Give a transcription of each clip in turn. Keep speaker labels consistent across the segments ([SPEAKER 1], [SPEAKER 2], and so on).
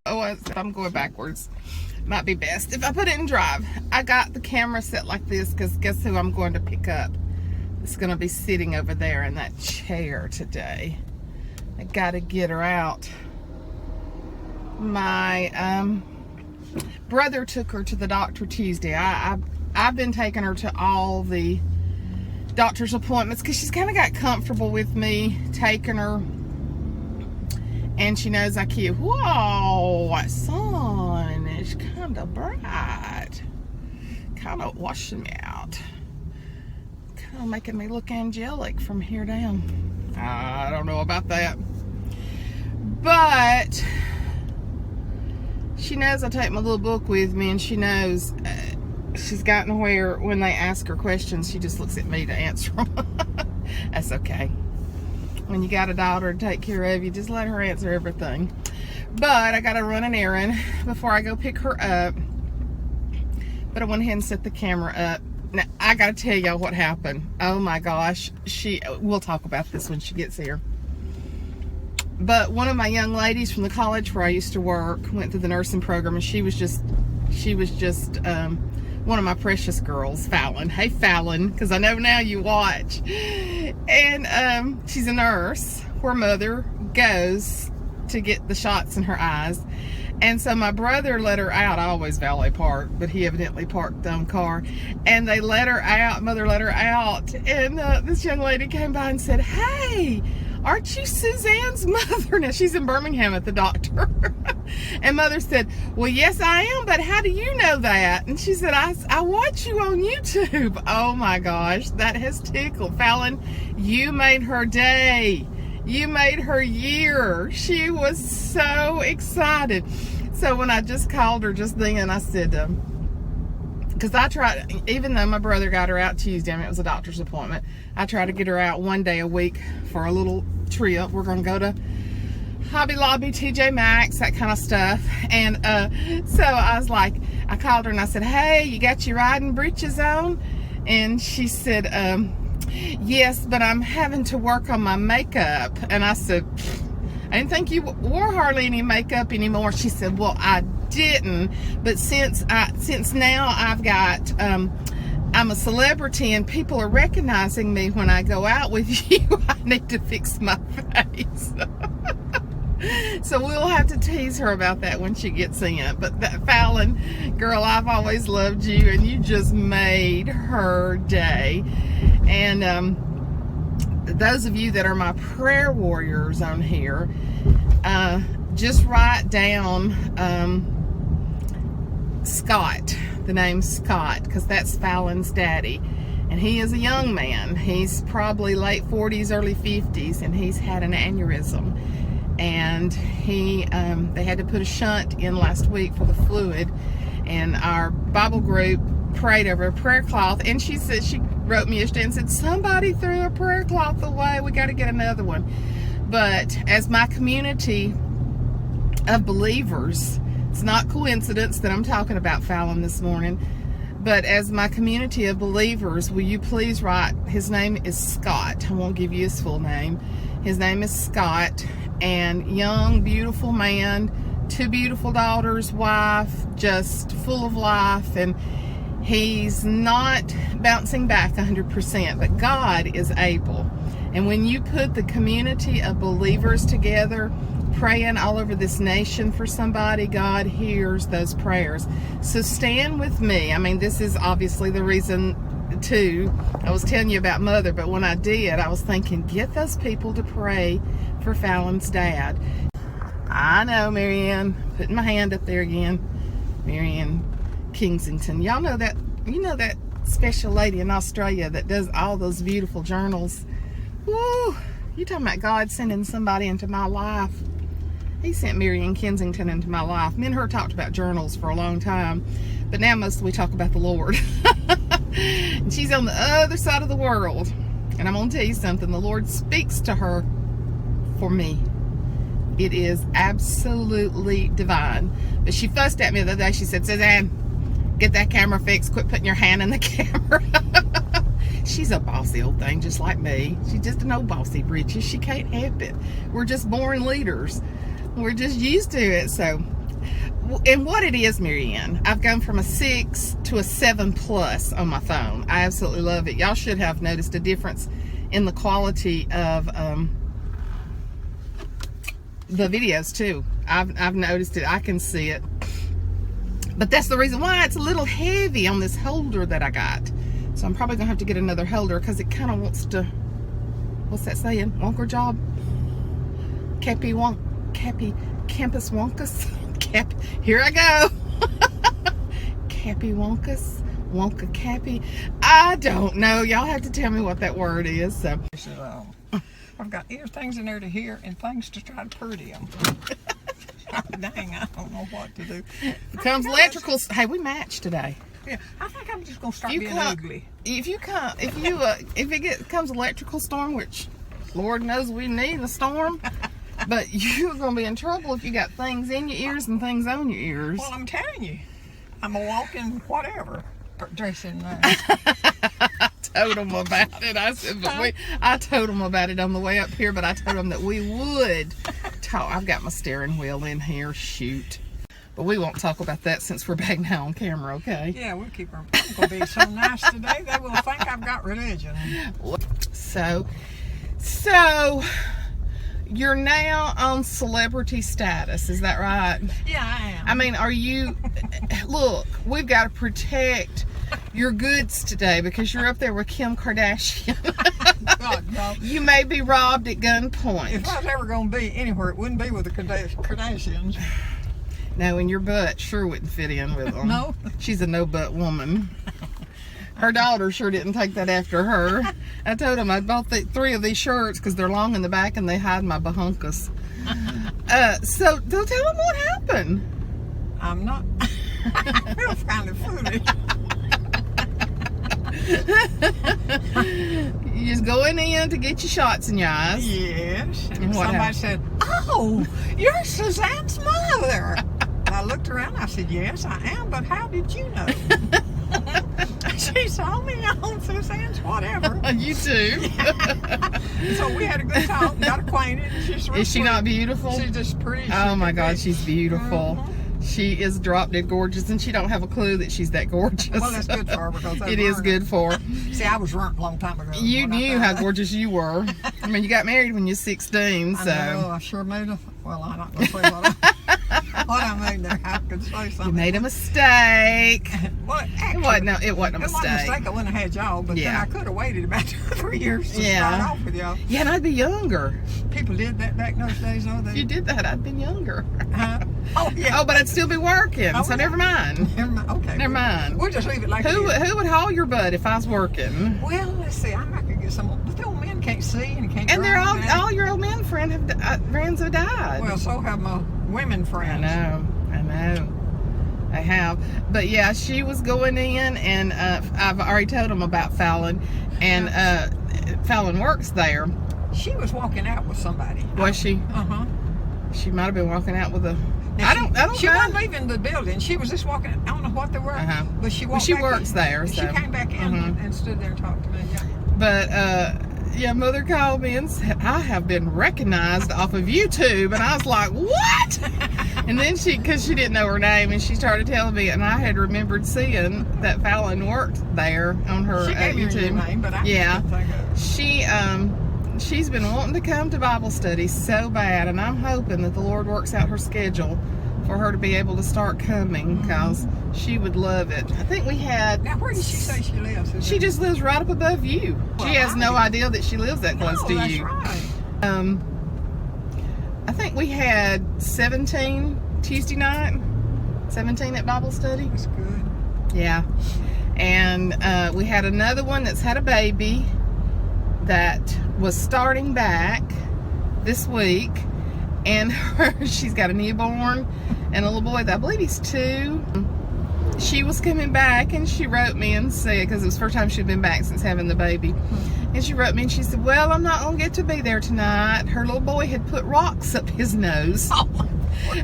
[SPEAKER 1] Oh, I'm going backwards. Might be best if I put it in drive. I got the camera set like this because guess who I'm going to pick up? It's going to be sitting over there in that chair today. I got to get her out. My brother took her to the doctor Tuesday. I've been taking her to all the doctor's appointments because she's kind of got comfortable with me taking her. And she knows I keep, whoa, that sun is kind of bright. Kind of washing me out. Kind of making me look angelic from here down. I don't know about that. But she knows I take my little book with me, and she knows she's gotten where when they ask her questions, she just looks at me to answer them. That's okay. When you got a daughter to take care of, you just let her answer everything. But I got to run an errand before I go pick her up. But I went ahead and set the camera up. Now, I got to tell y'all what happened. Oh my gosh. We'll talk about this when she gets here. But one of my young ladies from the college where I used to work went through the nursing program, and she was just one of my precious girls, Fallon. Hey, Fallon, because I know now you watch. And she's a nurse. Her mother goes to get the shots in her eyes. And so my brother let her out. I always valet park, but he evidently parked the own car. And they let her out. Mother let her out. And this young lady came by and said, "Hey, aren't you Suzanne's mother?" Now, she's in Birmingham at the doctor. And Mother said, "Well, yes, I am, but how do you know that?" And she said, I watch you on YouTube. Oh, my gosh, that has tickled. Fallon, you made her day. You made her year. She was so excited. So when I just called her just then, I said, because I tried, even though my brother got her out Tuesday, I mean, it was a doctor's appointment, I try to get her out one day a week for a little trip. We're going to go to Hobby Lobby, TJ Maxx, that kind of stuff. And so I was like, I called her and I said, "Hey, you got your riding breeches on?" And she said, "Yes, but I'm having to work on my makeup." And I said, "I didn't think you wore hardly any makeup anymore." She said, "Well, I didn't, but since now I've got I'm a celebrity and people are recognizing me when I go out with you, I need to fix my face." So we'll have to tease her about that when she gets in. But that Fallon, girl, I've always loved you, and you just made her day. And those of you that are my prayer warriors on here, just write down Scott, the name Scott, because that's Fallon's daddy. And he is a young man. He's probably late 40s, early 50s, and he's had an aneurysm. And they had to put a shunt in last week for the fluid. And our Bible group prayed over a prayer cloth. And she said, she wrote me yesterday and said, "Somebody threw a prayer cloth away. We got to get another one." But as my community of believers, it's not coincidence that I'm talking about Fallon this morning, but as my community of believers, will you please write, his name is Scott. I won't give you his full name. His name is Scott, and young, beautiful man, 2 beautiful daughters, wife, just full of life, and he's not bouncing back 100%, but God is able. And when you put the community of believers together, praying all over this nation for somebody, God hears those prayers. So stand with me. I mean, this is obviously the reason too. I was telling you about Mother, but when I did, I was thinking, get those people to pray for Fallon's dad. I know, Marianne, putting my hand up there again. Marianne Kingsington. Y'all know that, you know that special lady in Australia that does all those beautiful journals. Woo! You talking about God sending somebody into my life. He sent Marianne Kensington into my life. Me and her talked about journals for a long time, but now mostly we talk about the Lord. And she's on the other side of the world. And I'm going to tell you something. The Lord speaks to her for me. It is absolutely divine. But she fussed at me the other day. She said, "Suzanne, get that camera fixed. Quit putting your hand in the camera." She's a bossy old thing just like me. She's just an old bossy britches. She can't help it. We're just born leaders. we're just used to it. So, and what it is, Marianne, I've gone from a 6 to a 7+ on my phone. I absolutely love it. Y'all should have noticed a difference in the quality of the videos too. I've noticed it. I can see it. But that's the reason why it's a little heavy on this holder that I got. So I'm probably gonna have to get another holder because it kind of wants to, what's that saying? Wonker job? Campus wonkus? Here I go. Cappy wonkus? Wonka cappy? I don't know. Y'all have to tell me what that word is. So
[SPEAKER 2] I've got things in there to hear and things to try to pretty them. Dang, I don't know what to do.
[SPEAKER 1] Comes electrical. Hey, we match today.
[SPEAKER 2] Yeah, I think I'm just gonna start being ugly.
[SPEAKER 1] If it comes electrical storm, which Lord knows we need a storm, but you're gonna be in trouble if you got things in your ears and things on your ears.
[SPEAKER 2] Well, I'm telling you, I'm a walking whatever dressing.
[SPEAKER 1] I told them about it. I said, I told them about it on the way up here, but I told them that we would talk. I've got my steering wheel in here. Shoot. But we won't talk about that since we're back now on camera, okay?
[SPEAKER 2] Yeah, we'll keep our... I'm going to be so nice today, they will think I've got religion.
[SPEAKER 1] So, you're now on celebrity status, is that right?
[SPEAKER 2] Yeah, I am.
[SPEAKER 1] I mean, are you... Look, we've got to protect your goods today because you're up there with Kim Kardashian.
[SPEAKER 2] God, no.
[SPEAKER 1] You may be robbed at gunpoint.
[SPEAKER 2] If I was ever going to be anywhere, it wouldn't be with the Kardashians.
[SPEAKER 1] No, and your butt sure wouldn't fit in with them.
[SPEAKER 2] No.
[SPEAKER 1] She's a no-butt woman. Her daughter sure didn't take that after her. I told them I bought 3 of these shirts because they're long in the back and they hide my bahunkus. So, tell them what happened.
[SPEAKER 2] I'm not... I feel kind of foolish.
[SPEAKER 1] You just going in to get your shots in your eyes.
[SPEAKER 2] Yes.
[SPEAKER 1] And what
[SPEAKER 2] somebody
[SPEAKER 1] happened?
[SPEAKER 2] said, "Oh, you're Suzanne's mother." And I looked around. I said, "Yes, I am. But how did you know?" She saw me on Suzanne's whatever.
[SPEAKER 1] You too.
[SPEAKER 2] So we had a good talk and got acquainted. She's
[SPEAKER 1] Is she not beautiful?
[SPEAKER 2] She's just pretty.
[SPEAKER 1] Oh my God, she's beautiful. She is drop dead gorgeous, and she don't have a clue that she's that gorgeous.
[SPEAKER 2] Well, that's good for her because
[SPEAKER 1] it is good for her.
[SPEAKER 2] See, I was burnt a long time ago.
[SPEAKER 1] You knew how gorgeous you were. I mean, you got married when you were 16, so.
[SPEAKER 2] I know, I sure made a. Well, I'm not going to say what I made there. I could say something.
[SPEAKER 1] You made a mistake.
[SPEAKER 2] Well, actually,
[SPEAKER 1] it wasn't a mistake.
[SPEAKER 2] It wasn't a mistake. I wouldn't have had y'all, but then I could have waited about 2 or 3 years to start off with y'all.
[SPEAKER 1] Yeah, and I'd be younger.
[SPEAKER 2] People did that back in those days, though.
[SPEAKER 1] If you did that, I'd been younger.
[SPEAKER 2] Oh, yeah.
[SPEAKER 1] Oh, but I'd still be working, so
[SPEAKER 2] yeah.
[SPEAKER 1] never mind.
[SPEAKER 2] Okay.
[SPEAKER 1] Never mind.
[SPEAKER 2] We'll just leave it like
[SPEAKER 1] Who
[SPEAKER 2] it is.
[SPEAKER 1] would haul your butt if I was working?
[SPEAKER 2] Well, let's see. I might could get some, but the old men can't see and can't
[SPEAKER 1] And they're
[SPEAKER 2] drive now.
[SPEAKER 1] all your old men friends have died.
[SPEAKER 2] Well, so have my women friends.
[SPEAKER 1] I know. I have. But yeah, she was going in, and I've already told them about Fallon, and Fallon works there.
[SPEAKER 2] She was walking out with somebody.
[SPEAKER 1] Was she?
[SPEAKER 2] Uh-huh.
[SPEAKER 1] She might have been walking out with a...
[SPEAKER 2] Now,
[SPEAKER 1] I don't
[SPEAKER 2] She
[SPEAKER 1] know.
[SPEAKER 2] wasn't leaving the building. She was just walking. I don't know what they were, but she walked
[SPEAKER 1] she
[SPEAKER 2] back
[SPEAKER 1] works
[SPEAKER 2] in.
[SPEAKER 1] there.
[SPEAKER 2] She
[SPEAKER 1] So.
[SPEAKER 2] came back in and stood there and talked to me. Yeah.
[SPEAKER 1] But yeah, Mother called me and said, "I have been recognized off of YouTube," and I was like, "What?" And then because she didn't know her name, and she started telling me, and I had remembered seeing that Fallon worked there on her
[SPEAKER 2] She gave me
[SPEAKER 1] YouTube.
[SPEAKER 2] her name, but I couldn't think of it.
[SPEAKER 1] She's been wanting to come to Bible study so bad, and I'm hoping that the Lord works out her schedule for her to be able to start coming, because she would love it. I think we had...
[SPEAKER 2] Now, where did she say she lives?
[SPEAKER 1] She just lives right up above you.
[SPEAKER 2] Well,
[SPEAKER 1] she has no idea that she lives that close to
[SPEAKER 2] that's
[SPEAKER 1] you.
[SPEAKER 2] Right.
[SPEAKER 1] I think we had 17 Tuesday night, 17 at Bible study.
[SPEAKER 2] That's good.
[SPEAKER 1] Yeah. And we had another one that's had a baby that was starting back this week, and she's got a newborn and a little boy that I believe he's 2. She was coming back, and she wrote me and said, because it was the first time she'd been back since having the baby, And she wrote me and she said, well, I'm not going to get to be there tonight. Her little boy had put rocks up his nose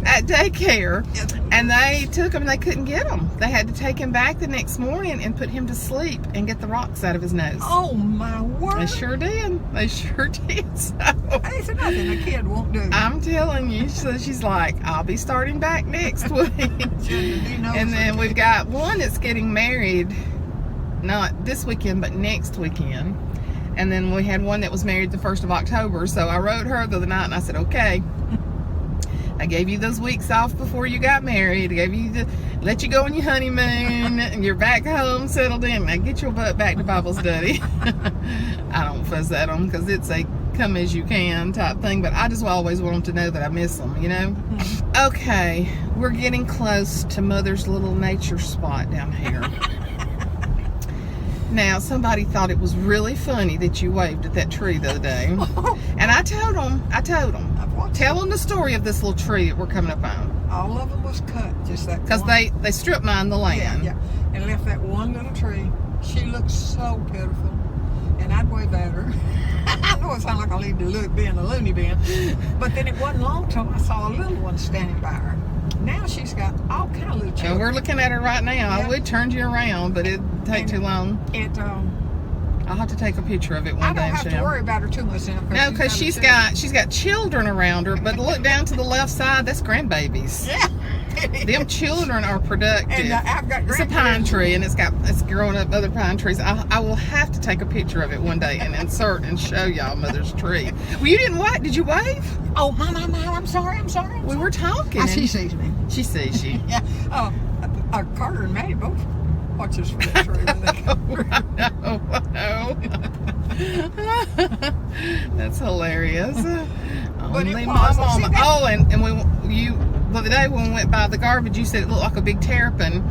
[SPEAKER 1] at daycare. And they took him and they couldn't get him. They had to take him back the next morning and put him to sleep and get the rocks out of his nose.
[SPEAKER 2] Oh, my word.
[SPEAKER 1] They sure did. They sure did. So,
[SPEAKER 2] ain't there nothing a kid won't do.
[SPEAKER 1] I'm telling you. So she's like, I'll be starting back next week. And then we've got one that's getting married, not this weekend, but next weekend. And then we had one that was married the 1st of October. So I wrote her the other night and I said, okay, I gave you those weeks off before you got married. I gave you let you go on your honeymoon and you're back home, settled in. Now get your butt back to Bible study. I don't fuss at them because it's a come as you can type thing, but I just always want them to know that I miss them, you know? Okay, we're getting close to Mother's little nature spot down here. Now, somebody thought it was really funny that you waved at that tree the other day. And I told them, tell them the story of this little tree that we're coming up on.
[SPEAKER 2] All of them was cut, just that
[SPEAKER 1] because they strip mined the land.
[SPEAKER 2] Yeah, and left that one little tree. She looked so beautiful. And I'd wave at her. I know it sounds like I need to look being a loony bin. But then it wasn't long till I saw a little one standing by her. Now she's got all kind of little children.
[SPEAKER 1] And we're looking at her right now.
[SPEAKER 2] Yeah.
[SPEAKER 1] I would turn you around, but it'd take too long. I'll have to take a picture of it one day.
[SPEAKER 2] I don't have to worry about her too much now.
[SPEAKER 1] No, because she's got children around her. But look down to the left side. That's grandbabies.
[SPEAKER 2] Yeah.
[SPEAKER 1] Them children are productive.
[SPEAKER 2] And I've got
[SPEAKER 1] it's a pine tree, and it's growing up other pine trees. I will have to take a picture of it one day and insert and show y'all Mother's tree. Well, you didn't wave. Did you wave?
[SPEAKER 2] Oh, my, I'm sorry.
[SPEAKER 1] We were talking.
[SPEAKER 2] She sees me.
[SPEAKER 1] She sees you.
[SPEAKER 2] Yeah. Carter and Maddie both watch us for that tree when they come.
[SPEAKER 1] That's hilarious.
[SPEAKER 2] But
[SPEAKER 1] Only my mama. Oh, and the other day when we went by the garbage, you said it looked like a big terrapin.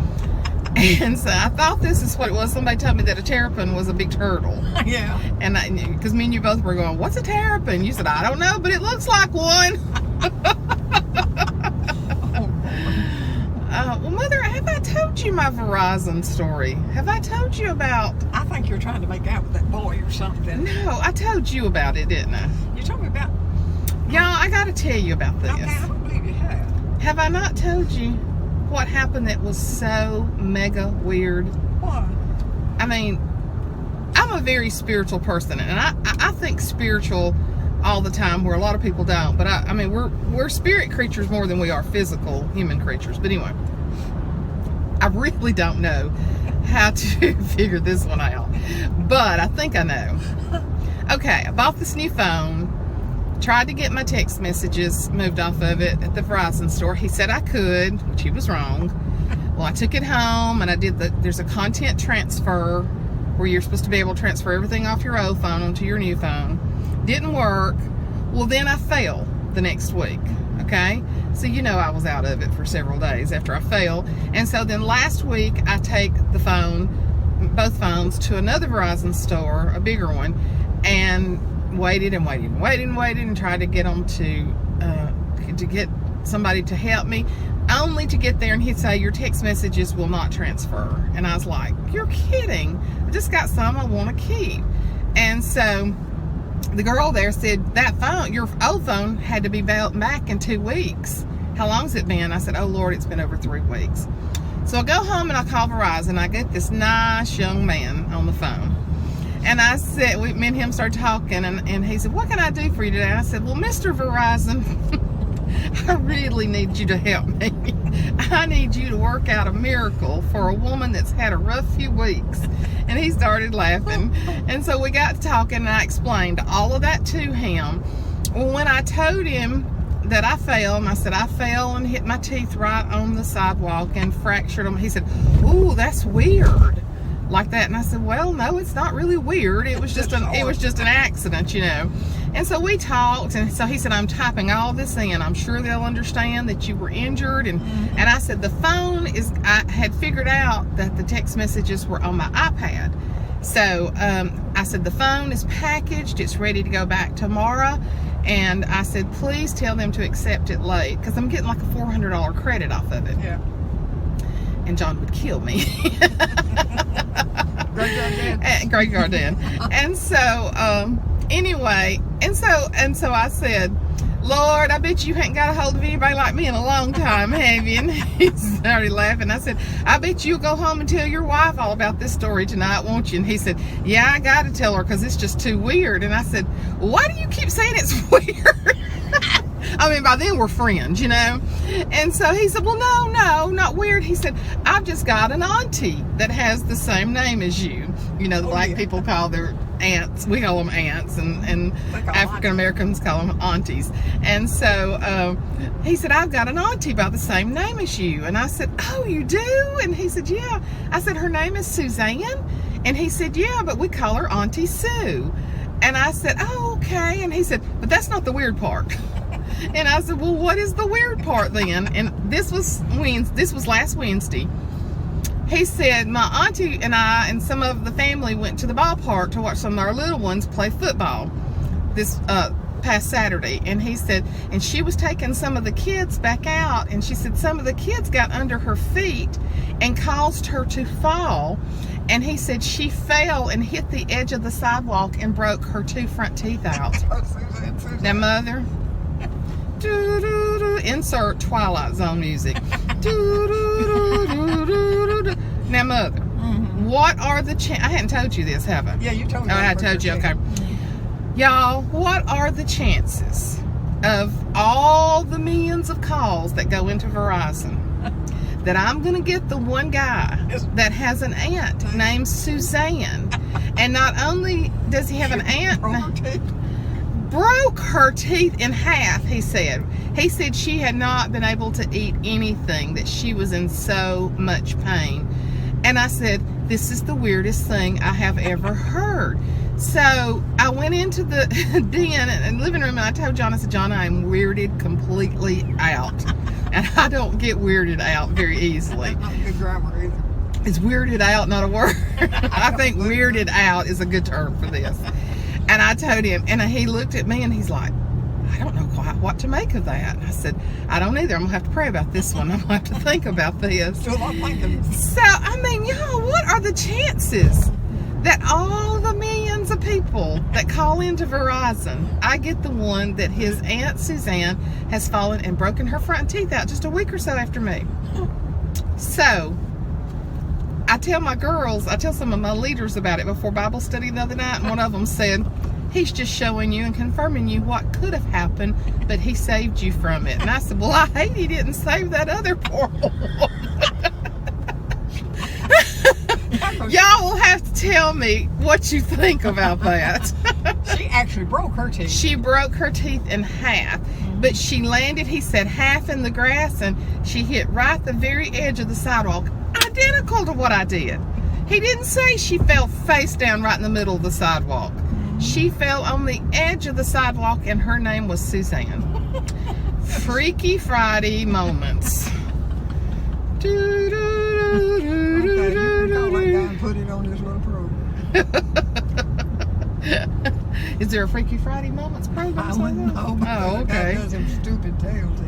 [SPEAKER 1] And so I thought this is what it was. Somebody told me that a terrapin was a big turtle.
[SPEAKER 2] Yeah.
[SPEAKER 1] And because me and you both were going, what's a terrapin? You said, I don't know, but it looks like one. Well, Mother, have I told you my Verizon story? Have I told you about...
[SPEAKER 2] I think you're trying to make out with that boy or something.
[SPEAKER 1] No, I told you about it, didn't I?
[SPEAKER 2] You told me about...
[SPEAKER 1] Y'all, I got to tell you about this.
[SPEAKER 2] Okay, I don't believe you have.
[SPEAKER 1] Have I not told you what happened that was so mega weird?
[SPEAKER 2] What?
[SPEAKER 1] I mean, I'm a very spiritual person, and I think spiritual all the time where a lot of people don't. But I mean, we're spirit creatures more than we are physical human creatures. But anyway, I really don't know how to figure this one out. But I think I know. Okay, I bought this new phone. Tried to get my text messages moved off of it at the Verizon store. He said I could, which he was wrong. Well, I took it home and I did there's a content transfer where you're supposed to be able to transfer everything off your old phone onto your new phone. Didn't work. Well, then I fell the next week. Okay? So you know I was out of it for several days after I fell. And so then last week I take the phone, both phones, to another Verizon store, a bigger one, and waited and tried to get them to get somebody to help me, only to get there and he'd say your text messages will not transfer. And I was like, you're kidding. I just got some I want to keep. And so the girl there said that phone, your old phone, had to be back in 2 weeks. How long's it been? I said, oh Lord, it's been over 3 weeks. So I go home and I call Verizon. I get this nice young man on the phone. And I said, me and him started talking, and he said, what can I do for you today? I said, well, Mr. Verizon, I really need you to help me. I need you to work out a miracle for a woman that's had a rough few weeks. And he started laughing. And so we got to talking, and I explained all of that to him. Well, when I told him that I fell, and I said, I fell and hit my teeth right on the sidewalk and fractured them, he said, ooh, that's weird. Like that. And I said, well, no, it's not really weird. It was just an accident, you know. And so we talked, and so he said, I'm typing all this in. I'm sure they'll understand that you were injured. And I said, the phone is, I had figured out that the text messages were on my iPad. So I said, the phone is packaged. It's ready to go back tomorrow. And I said, please tell them to accept it late, because I'm getting like a $400 credit off of it.
[SPEAKER 2] Yeah.
[SPEAKER 1] And John would kill me. Graveyard Dad. And so, anyway, and so I said, Lord, I bet you ain't got a hold of anybody like me in a long time, have you? And he started laughing. I said, I bet you'll go home and tell your wife all about this story tonight, won't you? And he said, yeah, I got to tell her because it's just too weird. And I said, why do you keep saying it's weird? I mean, by then we're friends, you know. And so he said, well, no, not weird. He said, I've just got an auntie that has the same name as you. You know, the black people call their aunts, we call them aunts, and African Americans call them aunties. And so he said, I've got an auntie by the same name as you. And I said, oh, you do? And he said, yeah. I said, her name is Suzanne. And he said, yeah, but we call her Auntie Sue. And I said, oh, okay. And he said, but that's not the weird part. And I said, well, what is the weird part then? And this was last Wednesday. He said, my auntie and I and some of the family went to the ballpark to watch some of our little ones play football this past Saturday. And he said, and she was taking some of the kids back out, and she said some of the kids got under her feet and caused her to fall. And he said she fell and hit the edge of the sidewalk and broke her 2 front teeth out. Now, Mother, insert Twilight Zone music. Now, Mother, what are the I hadn't told you this, have I?
[SPEAKER 2] Yeah, you told me.
[SPEAKER 1] Oh, I told you, okay. Y'all, what are the chances of all the millions of calls that go into Verizon that I'm going to get the one guy that has an aunt named Suzanne? And not only does he have an aunt, broke her teeth in half, he said. He said she had not been able to eat anything, that she was in so much pain. And I said, this is the weirdest thing I have ever heard. So I went into the den and living room, and I told John, I said, John, I am weirded completely out. And I don't get weirded out very easily.
[SPEAKER 2] Not good grammar either.
[SPEAKER 1] Is weirded out not a word? I think weirded out is a good term for this. And I told him, and he looked at me and he's like, I don't know quite what to make of that. And I said, I don't either. I'm going to have to pray about this one. I'm going to have to think about this. So, I mean, y'all, what are the chances that all the millions of people that call into Verizon, I get the one that his Aunt Suzanne has fallen and broken her front teeth out just a week or so after me? So, I tell my girls, I tell some of my leaders about it before Bible study the other night, and one of them said, he's just showing you and confirming you what could have happened, but he saved you from it. And I said, well, I hate he didn't save that other poor woman. Y'all will have to tell me what you think about that.
[SPEAKER 2] She actually broke her teeth.
[SPEAKER 1] She broke her teeth in half, but she landed, he said, half in the grass, and she hit right the very edge of the sidewalk, identical to what I did. He didn't say she fell face down right in the middle of the sidewalk. She fell on the edge of the sidewalk, and her name was Suzanne. Freaky Friday moments.
[SPEAKER 2] Put it on this little program.
[SPEAKER 1] Is there a Freaky Friday moments program?
[SPEAKER 2] I wouldn't know.
[SPEAKER 1] Oh, okay.
[SPEAKER 2] That does them stupid tales.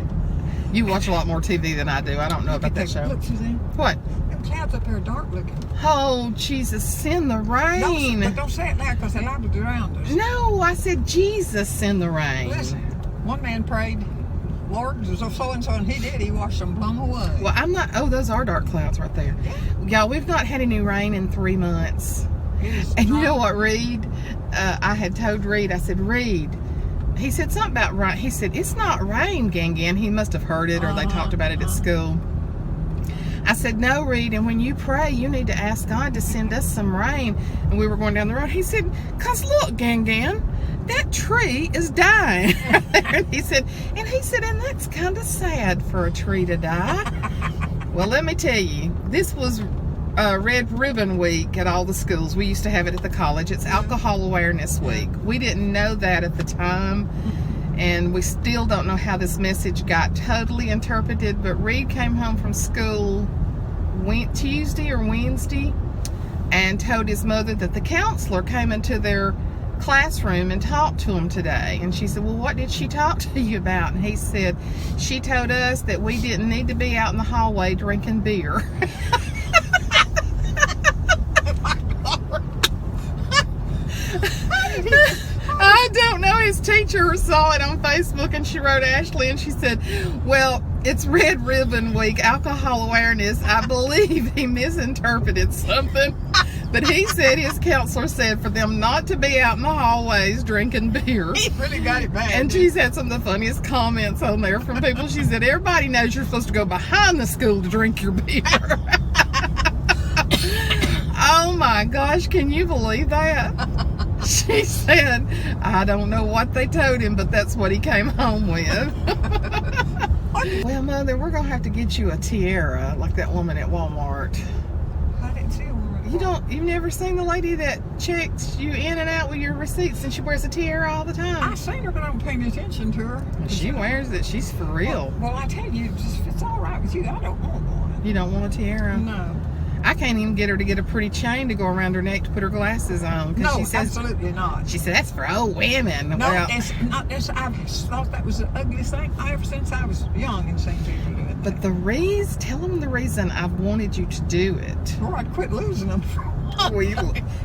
[SPEAKER 1] You watch a lot more TV than I do. I don't know about that show.
[SPEAKER 2] Look, Suzanne.
[SPEAKER 1] What?
[SPEAKER 2] Them clouds up there are dark looking.
[SPEAKER 1] Oh, Jesus, send the rain.
[SPEAKER 2] But don't say it loud because they're liable to drown us.
[SPEAKER 1] No, I said Jesus, send the rain.
[SPEAKER 2] Listen, one man prayed, Lord, so-and-so, and he did. He washed them plumb away.
[SPEAKER 1] Well, I'm not, oh, those are dark clouds right there. Y'all, we've not had any rain in 3 months. And you know what, Reed? I had told Reed, I said, Reed, he said something about rain. He said, it's not rain, Gangan. He must have heard it, or they talked about it at school. I said, no, Reed, and when you pray, you need to ask God to send us some rain. And we were going down the road. He said, because look, Gangan, that tree is dying. And he said, and that's kind of sad for a tree to die. Well, let me tell you, this was Red Ribbon Week at all the schools. We used to have it at the college. It's Alcohol Awareness Week. We didn't know that at the time, and we still don't know how this message got totally interpreted, but Reed came home from school Tuesday or Wednesday and told his mother that the counselor came into their classroom and talked to him today. And she said, well, what did she talk to you about? And he said, she told us that we didn't need to be out in the hallway drinking beer. his teacher saw it on Facebook and she wrote Ashley and she said, well, it's Red Ribbon Week, alcohol awareness. I believe he misinterpreted something. But he said his counselor said for them not to be out in the hallways drinking beer.
[SPEAKER 2] He really got it bad.
[SPEAKER 1] And she's had some of the funniest comments on there from people. She said, everybody knows you're supposed to go behind the school to drink your beer. Oh my gosh, can you believe that? She said, I don't know what they told him, but that's what he came home with. Well, Mother, we're going to have to get you a tiara like that woman at Walmart.
[SPEAKER 2] I didn't see a woman.
[SPEAKER 1] You've never seen the lady that checks you in and out with your receipts and she wears a tiara all the time?
[SPEAKER 2] I've seen her, but I'm paying attention to her.
[SPEAKER 1] She wears it. She's for real.
[SPEAKER 2] Well, I tell you, if it's all right with you, I don't want one.
[SPEAKER 1] You don't want a tiara?
[SPEAKER 2] No.
[SPEAKER 1] I can't even get her to get a pretty chain to go around her neck to put her glasses on.
[SPEAKER 2] No,
[SPEAKER 1] she says,
[SPEAKER 2] absolutely not.
[SPEAKER 1] She said, that's for old women.
[SPEAKER 2] No,
[SPEAKER 1] Well,
[SPEAKER 2] it's not. I've thought that was the ugliest thing ever since I was young and seen people do it.
[SPEAKER 1] but tell them the reason I've wanted you to do it.
[SPEAKER 2] Or I'd quit losing them.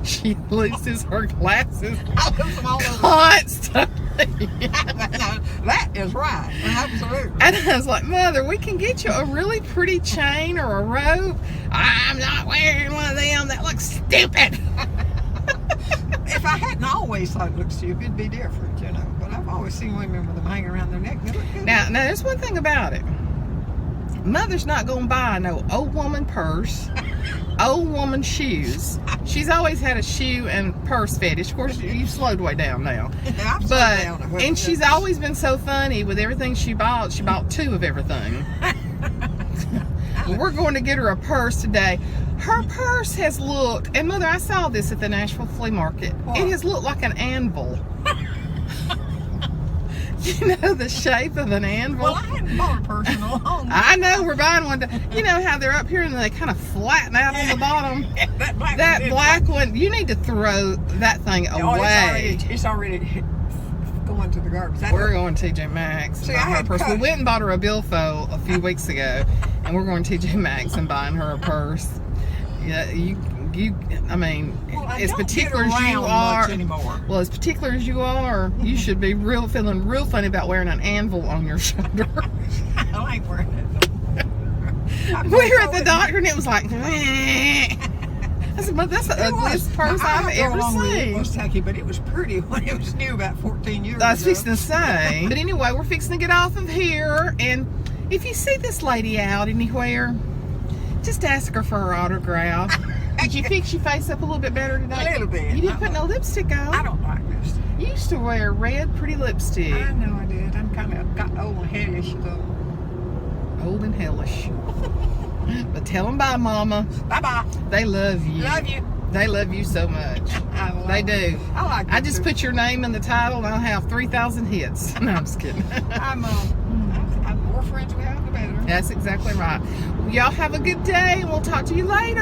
[SPEAKER 1] She loses her glasses
[SPEAKER 2] I lose them all over.
[SPEAKER 1] constantly.
[SPEAKER 2] That is right. Absolutely.
[SPEAKER 1] And I was like, Mother, we can get you a really pretty chain or a robe. I'm not wearing one of them. That looks stupid.
[SPEAKER 2] If I hadn't always thought it looked stupid, it'd be different, you know. But I've always seen women with them hanging around their neck. They look good.
[SPEAKER 1] Now, there's one thing about it. Mother's not going to buy no old woman purse, old woman shoes. She's always had a shoe and purse fetish. Of course, you've slowed way down now.
[SPEAKER 2] I've slowed
[SPEAKER 1] But,
[SPEAKER 2] down.
[SPEAKER 1] and she's always been so funny with everything she bought. She bought 2 of everything. Well, we're going to get her a purse today. Her purse has looked, and Mother, I saw this at the Nashville Flea Market.
[SPEAKER 2] What?
[SPEAKER 1] It has looked like an anvil. You know the shape of an anvil?
[SPEAKER 2] Well, I hadn't bought a purse in a long time.
[SPEAKER 1] I know, we're buying one. You know how they're up here and they kind of flatten out on the bottom?
[SPEAKER 2] that
[SPEAKER 1] Black one, you need to throw that thing away.
[SPEAKER 2] It's already going to the garbage.
[SPEAKER 1] We're going to TJ Maxx.
[SPEAKER 2] See,
[SPEAKER 1] Buy
[SPEAKER 2] I
[SPEAKER 1] her a
[SPEAKER 2] had
[SPEAKER 1] purse. We
[SPEAKER 2] cut-
[SPEAKER 1] went and bought her a billfold a few weeks ago, and we're going to TJ Maxx and buying her a purse. Yeah, I mean, as particular as you are, well, as particular as you are, you should be feeling real funny about wearing an anvil on your shoulder.
[SPEAKER 2] I like wearing it.
[SPEAKER 1] We were at the doctor and it was like, I said, but that's the ugliest purse I've ever seen.
[SPEAKER 2] It was tacky, but it was pretty when it was new about 14 years ago.
[SPEAKER 1] I was fixing to say. But anyway, we're fixing to get off of here. And if you see this lady out anywhere, just ask her for her autograph. Did you fix your face up a little bit better today?
[SPEAKER 2] A little bit.
[SPEAKER 1] You didn't put no lipstick on.
[SPEAKER 2] I don't like lipstick.
[SPEAKER 1] You used to wear red, pretty lipstick.
[SPEAKER 2] I know I did. I'm kind of got old and hellish though.
[SPEAKER 1] Old and hellish. But tell them bye, Mama.
[SPEAKER 2] Bye-bye.
[SPEAKER 1] They love you.
[SPEAKER 2] Love you.
[SPEAKER 1] They love you so much. They do.
[SPEAKER 2] I like it.
[SPEAKER 1] I just put your name in the title and I'll have 3,000 hits. No, I'm just kidding.
[SPEAKER 2] I'm more friends we have, the better.
[SPEAKER 1] That's exactly right. Well, y'all have a good day and we'll talk to you later.